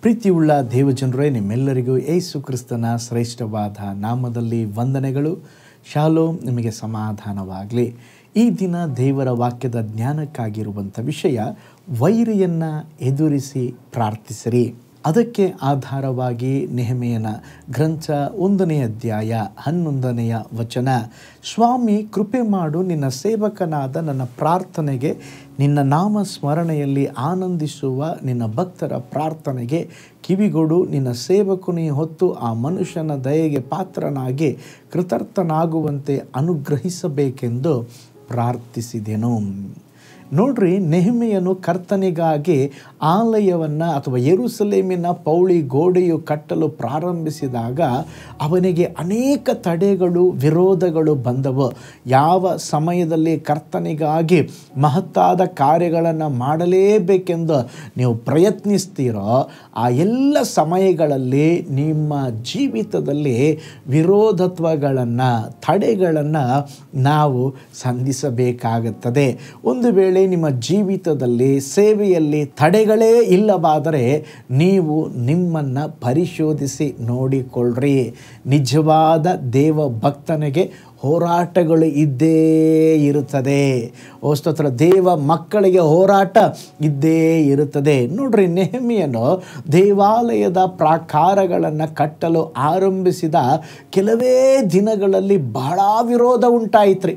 ಪ್ರೀತಿಯುಳ್ಳ ದೇವಜನರೇ, ನಿಮ್ಮೆಲ್ಲರಿಗೂ ಯೇಸು ಕ್ರಿಸ್ತನ ಶ್ರೇಷ್ಠವಾದ ನಾಮದಲ್ಲಿ ವಂದನೆಗಳು. ಶಾಲೋಮ್, ನಿಮಗೆ ಸಮಾಧಾನವಾಗಲಿ. ಈ ದಿನ ದೇವರ ವಾಕ್ಯದ ಜ್ಞಾನಕ್ಕಾಗಿರುವಂಥ ವಿಷಯ, ವೈರಿಯನ್ನು ಎದುರಿಸಿ ಪ್ರಾರ್ಥಿಸಿರಿ. ಅದಕ್ಕೆ ಆಧಾರವಾಗಿ ನೆಹೆಮೀಯನ ಗ್ರಂಥ 1ನೇ ಅಧ್ಯಾಯ 11ನೆಯ ವಚನ, ಸ್ವಾಮಿ ಕೃಪೆ ಮಾಡು, ನಿನ್ನ ಸೇವಕನಾದ ನನ್ನ ಪ್ರಾರ್ಥನೆಗೆ, ನಿನ್ನ ನಾಮ ಸ್ಮರಣೆಯಲ್ಲಿ ಆನಂದಿಸುವ ನಿನ್ನ ಭಕ್ತರ ಪ್ರಾರ್ಥನೆಗೆ ಕಿವಿಗೊಡು. ನಿನ್ನ ಸೇವಕನೇ ಹೊತ್ತು ಆ ಮನುಷ್ಯನ ದಯೆಗೆ ಪಾತ್ರನಾಗಿ ಕೃತಾರ್ಥನಾಗುವಂತೆ ಅನುಗ್ರಹಿಸಬೇಕೆಂದು ಪ್ರಾರ್ಥಿಸಿದೆನು. ನೋಡ್ರಿ, ನೆಹೆಮೀಯನು ಕರ್ತನಿಗಾಗಿ ಆಲಯವನ್ನು ಅಥವಾ ಯೆರೂಸಲೇಮಿನ ಪೌಳಿ ಗೋಡೆಯು ಕಟ್ಟಲು ಪ್ರಾರಂಭಿಸಿದಾಗ ಅವನಿಗೆ ಅನೇಕ ತಡೆಗಳು, ವಿರೋಧಗಳು ಬಂದವು. ಯಾವ ಸಮಯದಲ್ಲಿ ಕರ್ತನಿಗಾಗಿ ಮಹತ್ತಾದ ಕಾರ್ಯಗಳನ್ನು ಮಾಡಲೇಬೇಕೆಂದು ನೀವು ಪ್ರಯತ್ನಿಸ್ತೀರೋ ಆ ಎಲ್ಲ ಸಮಯಗಳಲ್ಲಿ ನಿಮ್ಮ ಜೀವಿತದಲ್ಲಿ ವಿರೋಧತ್ವಗಳನ್ನು, ತಡೆಗಳನ್ನು ನಾವು ಸಂಧಿಸಬೇಕಾಗುತ್ತದೆ. ಒಂದು ವೇಳೆ ನಿಮ್ಮ ಜೀವಿತದಲ್ಲಿ, ಸೇವೆಯಲ್ಲಿ ತಡೆಗಳೇ ಇಲ್ಲವಾದರೆ ನೀವು ನಿಮ್ಮನ್ನು ಪರಿಶೋಧಿಸಿ ನೋಡಿಕೊಳ್ಳ್ರಿ. ನಿಜವಾದ ದೇವ ಭಕ್ತನಿಗೆ ಹೋರಾಟಗಳು ಇದ್ದೇ ಇರುತ್ತದೆ. ಸ್ತೋತ್ರ. ದೇವ ಮಕ್ಕಳಿಗೆ ಹೋರಾಟ ಇದ್ದೇ ಇರುತ್ತದೆ. ನೋಡ್ರಿ, ನೆಹೆಮೀಯನು ದೇವಾಲಯದ ಪ್ರಾಕಾರಗಳನ್ನು ಕಟ್ಟಲು ಆರಂಭಿಸಿದ ಕೆಲವೇ ದಿನಗಳಲ್ಲಿ ಬಹಳ ವಿರೋಧ ಉಂಟಾಯಿತ್ರಿ.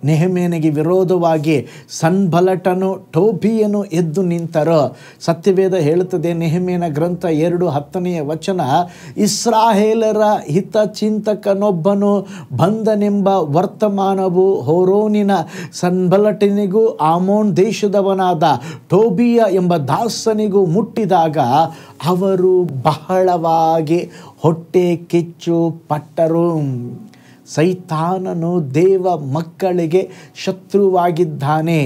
ನೆಹೆಮೀಯನಿಗೆ ವಿರೋಧವಾಗಿ ಸನ್ಬಲ್ಲಟನು, ಟೋಬೀಯನು ಎದ್ದು ನಿಂತರು. ಸತ್ಯವೇದ ಹೇಳುತ್ತದೆ, ನೆಹೆಮೀಯನ ಗ್ರಂಥ 2:10ನೇ ವಚನ, ಇಸ್ರಾಯೇಲರ ಹಿತಚಿಂತಕನೊಬ್ಬನು ಬಂದನೆಂಬ ವರ್ತಮಾನವು ಹೋರೋನಿನ ಸನ್ಬಲ್ಲಟನಿಗೂ ಆಮೋನ್ ದೇಶದವನಾದ ಟೋಬೀಯ ಎಂಬ ದಾಸನಿಗೂ ಮುಟ್ಟಿದಾಗ ಅವರು ಬಹಳವಾಗಿ ಹೊಟ್ಟೆ ಕಿಚ್ಚು ಪಟ್ಟರು. ಸೈತಾನನು ದೇವ ಮಕ್ಕಳಿಗೆ ಶತ್ರುವಾಗಿದ್ದಾನೆ.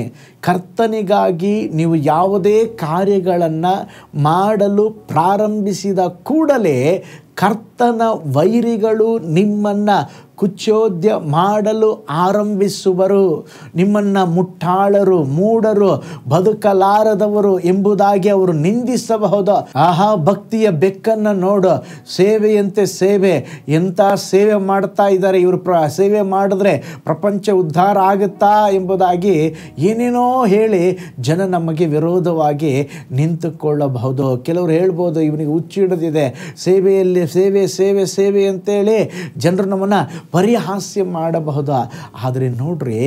ಕರ್ತನಿಗಾಗಿ ನೀವು ಯಾವುದೇ ಕಾರ್ಯಗಳನ್ನು ಮಾಡಲು ಪ್ರಾರಂಭಿಸಿದ ಕೂಡಲೇ ಕರ್ತನ ವೈರಿಗಳು ನಿಮ್ಮನ್ನು ಕುಚೋದ್ಯ ಮಾಡಲು ಆರಂಭಿಸುವರು. ನಿಮ್ಮನ್ನು ಮುಟ್ಟಾಳರು, ಮೂಢರು, ಬದುಕಲಾರದವರು ಎಂಬುದಾಗಿ ಅವರು ನಿಂದಿಸಬಹುದು. ಆಹಾ, ಭಕ್ತಿಯ ಬೆಕ್ಕನ್ನು ನೋಡು, ಸೇವೆಯಂತೆ ಸೇವೆ, ಎಂಥ ಸೇವೆ ಮಾಡ್ತಾ ಇದ್ದಾರೆ ಇವರು, ಸೇವೆ ಮಾಡಿದ್ರೆ ಪ್ರಪಂಚ ಉದ್ಧಾರ ಆಗುತ್ತಾ ಎಂಬುದಾಗಿ ಏನೇನೋ ಹೇಳಿ ಜನ ನಮಗೆ ವಿರೋಧವಾಗಿ ನಿಂತುಕೊಳ್ಳಬಹುದು. ಕೆಲವರು ಹೇಳ್ಬೋದು, ಇವನಿಗೆ ಹುಚ್ಚಿಡಿದಿದೆ, ಸೇವೆಯಲ್ಲಿ ಸೇವೆ ಸೇವೆ ಸೇವೆ ಅಂತೇಳಿ ಜನರು ನಮ್ಮನ್ನು ಪರಿಹಾಸ್ಯ ಮಾಡಬಹುದು. ಆದರೆ ನೋಡ್ರಿ,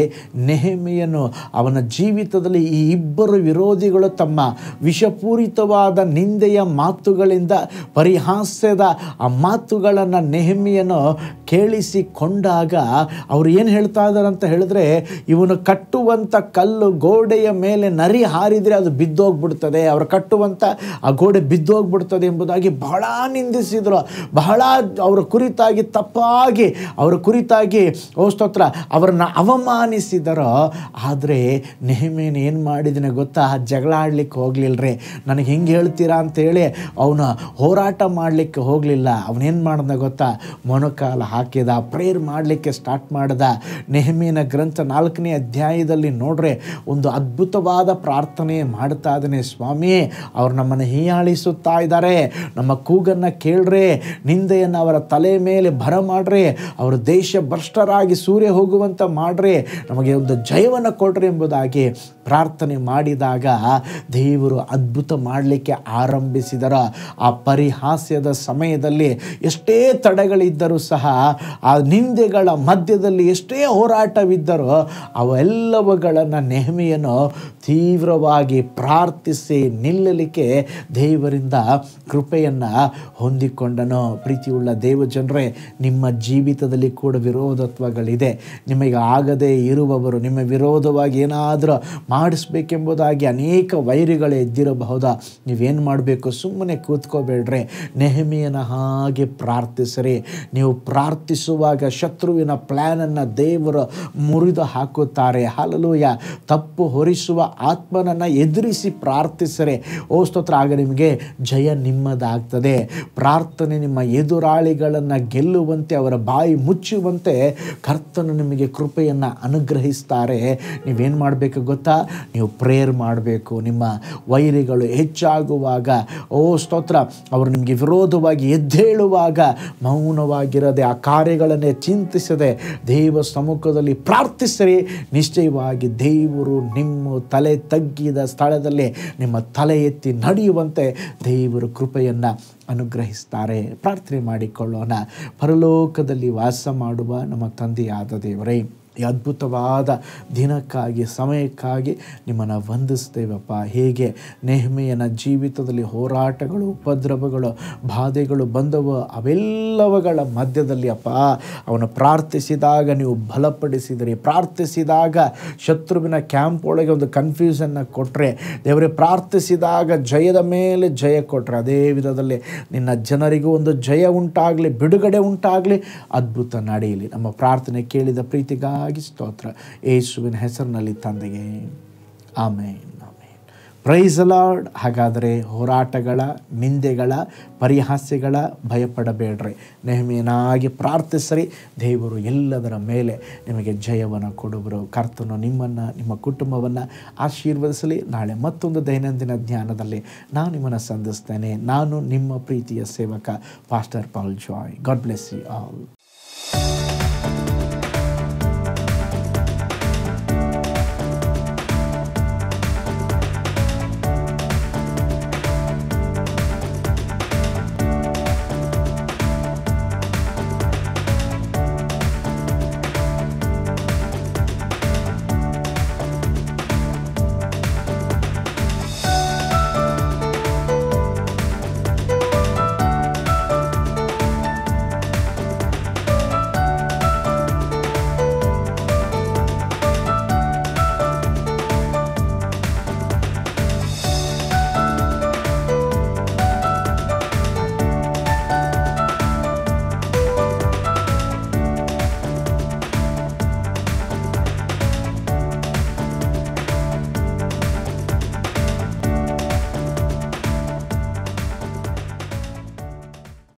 ನೆಹೆಮೀಯನು ಅವನ ಜೀವಿತದಲ್ಲಿ ಈ ಇಬ್ಬರು ವಿರೋಧಿಗಳು ತಮ್ಮ ವಿಷಪೂರಿತವಾದ ನಿಂದೆಯ ಮಾತುಗಳಿಂದ, ಪರಿಹಾಸ್ಯದ ಆ ಮಾತುಗಳನ್ನು ನೆಹೆಮೀಯನು ಕೇಳಿಸಿಕೊಂಡಾಗ ಅವರು ಏನು ಹೇಳ್ತಾ ಇದ್ದಾರೆ ಅಂತ ಹೇಳಿದ್ರೆ, ಇವನು ಕಟ್ಟುವಂಥ ಕಲ್ಲು ಗೋಡೆಯ ಮೇಲೆ ನರಿ ಹಾರಿದರೆ ಅದು ಬಿದ್ದೋಗ್ಬಿಡ್ತದೆ, ಅವರು ಕಟ್ಟುವಂಥ ಆ ಗೋಡೆ ಬಿದ್ದೋಗ್ಬಿಡ್ತದೆ ಎಂಬುದಾಗಿ ಬಹಳ ನಿಂದಿಸಿದರು. ಬಹಳ ಅವರ ಕುರಿತಾಗಿ ತಪ್ಪಾಗಿ, ಅವರ ಕುರಿತಾಗಿ ಸ್ತೋತ್ರ ಅವರನ್ನು ಅವಮಾನಿಸಿದರು. ಆದರೆ ನೆಹೆಮೀಯನು ಏನು ಮಾಡಿದನೆ ಗೊತ್ತಾ? ಜಗಳ ಆಡ್ಲಿಕ್ಕೆ ಹೋಗಲಿಲ್ಲರಿ. ನನಗೆ ಹಿಂಗೆ ಹೇಳ್ತೀರಾ ಅಂತೇಳಿ ಅವನು ಹೋರಾಟ ಮಾಡಲಿಕ್ಕೆ ಹೋಗಲಿಲ್ಲ. ಅವನೇನು ಮಾಡ್ದ ಗೊತ್ತಾ? ಮೊಣಕಾಲ ಹಾಕಿದ, ಪ್ರೇಯರ್ ಮಾಡಲಿಕ್ಕೆ ಸ್ಟಾರ್ಟ್ ಮಾಡ್ದ. ನೆಹೆಮೀಯನ ಗ್ರಂಥ 4ನೇ ಅಧ್ಯಾಯದಲ್ಲಿ ನೋಡ್ರೆ ಒಂದು ಅದ್ಭುತವಾದ ಪ್ರಾರ್ಥನೆ ಮಾಡ್ತಾ ಇದ್ದಾನೆ. ಸ್ವಾಮಿ, ಅವ್ರು ನಮ್ಮನ್ನು ಹೀಯಾಳಿಸುತ್ತಾ ಇದ್ದಾರೆ, ನಮ್ಮ ಕೂಗನ್ನು ಕೇಳ್ರಿ, ನಿಂದೆಯನ್ನು ಅವರ ತಲೆ ಮೇಲೆ ಬರಮಾಡ್ರಿ, ಅವರು ದೇಶ ಭ್ರಷ್ಟರಾಗಿ ಸೂರ್ಯ ಹೋಗುವಂತ ಮಾಡ್ರಿ, ನಮಗೆ ಒಂದು ಜಯವನ್ನು ಕೊಡ್ರಿ ಎಂಬುದಾಗಿ ಪ್ರಾರ್ಥನೆ ಮಾಡಿದಾಗ ದೇವರು ಅದ್ಭುತ ಮಾಡಲಿಕ್ಕೆ ಆರಂಭಿಸಿದರು. ಆ ಪರಿಹಾಸ್ಯದ ಸಮಯದಲ್ಲಿ ಎಷ್ಟೇ ತಡೆಗಳಿದ್ದರೂ ಸಹ, ಆ ನಿಂದೆಗಳ ಮಧ್ಯದಲ್ಲಿ ಎಷ್ಟೇ ಹೋರಾಟವಿದ್ದರೂ ಅವೆಲ್ಲವುಗಳನ್ನು ನೆಹೆಮೀಯನು ತೀವ್ರವಾಗಿ ಪ್ರಾರ್ಥಿಸಿ ನಿಲ್ಲಲಿಕ್ಕೆ ದೇವರಿಂದ ಕೃಪೆಯನ್ನು ಹೊಂದಿಕೊಂಡನು. ಪ್ರೀತಿಯುಳ್ಳ ದೇವಜನರೇ, ನಿಮ್ಮ ಜೀವಿತದಲ್ಲಿ ಕೂಡ ವಿರೋಧತ್ವಗಳಿದೆ. ನಿಮಗೆ ಆಗದೇ ಇರುವವರು ನಿಮ್ಮ ವಿರೋಧವಾಗಿ ಏನಾದರೂ ಮಾಡಿಸ್ಬೇಕೆಂಬುದಾಗಿ ಅನೇಕ ವೈರಿಗಳು ಎದ್ದಿರಬಹುದಾ? ನೀವೇನು ಮಾಡಬೇಕು? ಸುಮ್ಮನೆ ಕೂತ್ಕೋಬೇಡ್ರಿ, ನೆಹೆಮೀಯನ ಹಾಗೆ ಪ್ರಾರ್ಥಿಸಿರಿ. ನೀವು ಪ್ರಾರ್ಥಿಸುವಾಗ ಶತ್ರುವಿನ ಪ್ಲ್ಯಾನನ್ನು ದೇವರು ಮುರಿದು ಹಾಕುತ್ತಾರೆ. ಹಲ್ಲೆಲೂಯ. ತಪ್ಪು ಹೊರಿಸುವ ಆತ್ಮನನ್ನು ಎದುರಿಸಿ ಪ್ರಾರ್ಥಿಸಿರಿ. ಸ್ತೋತ್ರ. ಆಗ ನಿಮಗೆ ಜಯ ನಿಮ್ಮದಾಗ್ತದೆ. ಪ್ರಾರ್ಥನೆ ನಿಮ್ಮ ಎದುರಾಳಿಗಳನ್ನು ಗೆಲ್ಲುವಂತೆ, ಅವರ ಬಾಯಿ ಮುಚ್ಚುವಂತೆ ಕರ್ತನು ನಿಮಗೆ ಕೃಪೆಯನ್ನು ಅನುಗ್ರಹಿಸ್ತಾರೆ. ನೀವೇನು ಮಾಡಬೇಕು ಗೊತ್ತಾ? ನೀವು ಪ್ರೇಯರ್ ಮಾಡಬೇಕು. ನಿಮ್ಮ ವೈರಿಗಳು ಹೆಚ್ಚಾಗುವಾಗ, ಓ ಸ್ತೋತ್ರ, ಅವರು ನಿಮಗೆ ವಿರೋಧವಾಗಿ ಎದ್ದೇಳುವಾಗ ಮೌನವಾಗಿರದೆ, ಆ ಕಾರ್ಯಗಳನ್ನೇ ಚಿಂತಿಸದೆ ದೇವ ಸಮ್ಮುಖದಲ್ಲಿ ಪ್ರಾರ್ಥಿಸಿರಿ. ನಿಶ್ಚಯವಾಗಿ ದೇವರು ನಿಮ್ಮ ತಲೆ ತಗ್ಗಿದ ಸ್ಥಳದಲ್ಲಿ ನಿಮ್ಮ ತಲೆ ಎತ್ತಿ ನಡೆಯುವಂತೆ ದೇವರು ಕೃಪೆಯನ್ನು ಅನುಗ್ರಹಿಸ್ತಾರೆ. ಪ್ರಾರ್ಥನೆ ಮಾಡಿಕೊಳ್ಳೋಣ. ಪರಲೋಕದಲ್ಲಿ ವಾಸ ಮಾಡುವ ನಮ್ಮ ತಂದೆಯಾದ ದೇವರೇ, ಈ ಅದ್ಭುತವಾದ ದಿನಕ್ಕಾಗಿ, ಸಮಯಕ್ಕಾಗಿ ನಿಮ್ಮನ್ನು ವಂದಿಸ್ತೇವಪ್ಪ. ಹೇಗೆ ನೆಹೆಮೀಯನ ಜೀವಿತದಲ್ಲಿ ಹೋರಾಟಗಳು, ಉಪದ್ರವಗಳು, ಬಾಧೆಗಳು ಬಂದವು, ಅವೆಲ್ಲವುಗಳ ಮಧ್ಯದಲ್ಲಿ ಅಪ್ಪ ಅವನು ಪ್ರಾರ್ಥಿಸಿದಾಗ ನೀವು ಬಲಪಡಿಸಿದಿರಿ. ಪ್ರಾರ್ಥಿಸಿದಾಗ ಶತ್ರುವಿನ ಕ್ಯಾಂಪ್ ಒಳಗೆ ಒಂದು ಕನ್ಫ್ಯೂಷನ್ನ ಕೊಟ್ಟರೆ ದೇವರೇ, ಪ್ರಾರ್ಥಿಸಿದಾಗ ಜಯದ ಮೇಲೆ ಜಯ ಕೊಟ್ಟರೆ, ಅದೇ ವಿಧದಲ್ಲಿ ನಿನ್ನ ಜನರಿಗೂ ಒಂದು ಜಯ ಉಂಟಾಗಲಿ, ಬಿಡುಗಡೆ ಉಂಟಾಗಲಿ, ಅದ್ಭುತ ನಡೆಯಲಿ. ನಮ್ಮ ಪ್ರಾರ್ಥನೆ ಕೇಳಿದ ಪ್ರೀತಿಗಾಗಿ ಸ್ತೋತ್ರ, ಯೇಸುವಿನ ಹೆಸರಿನಲ್ಲಿ ತಂದೆಗೆ, amen, amen. Praise the Lord. ಹಾಗಾದರೆ ಹೋರಾಟಗಳ, ನಿಂದೆಗಳ, ಪರಿಹಾಸ್ಯಗಳ ಭಯಪಡಬೇಡ್ರಿ. ನೆಹೆಮೀಯನಾಗಿ ಪ್ರಾರ್ಥಿಸಿರಿ. ದೇವರು ಎಲ್ಲದರ ಮೇಲೆ ನಿಮಗೆ ಜಯವನ್ನು ಕೊಡುವರು. ಕರ್ತನು ನಿಮ್ಮನ್ನು, ನಿಮ್ಮ ಕುಟುಂಬವನ್ನು ಆಶೀರ್ವದಿಸಲಿ. ನಾಳೆ ಮತ್ತೊಂದು ದೈನಂದಿನ ಧ್ಯಾನದಲ್ಲಿ ನಾನು ನಿಮ್ಮನ್ನು ಸಂಧಿಸ್ತೇನೆ. ನಾನು ನಿಮ್ಮ ಪ್ರೀತಿಯ ಸೇವಕ pastor Paul Joy. God bless you all.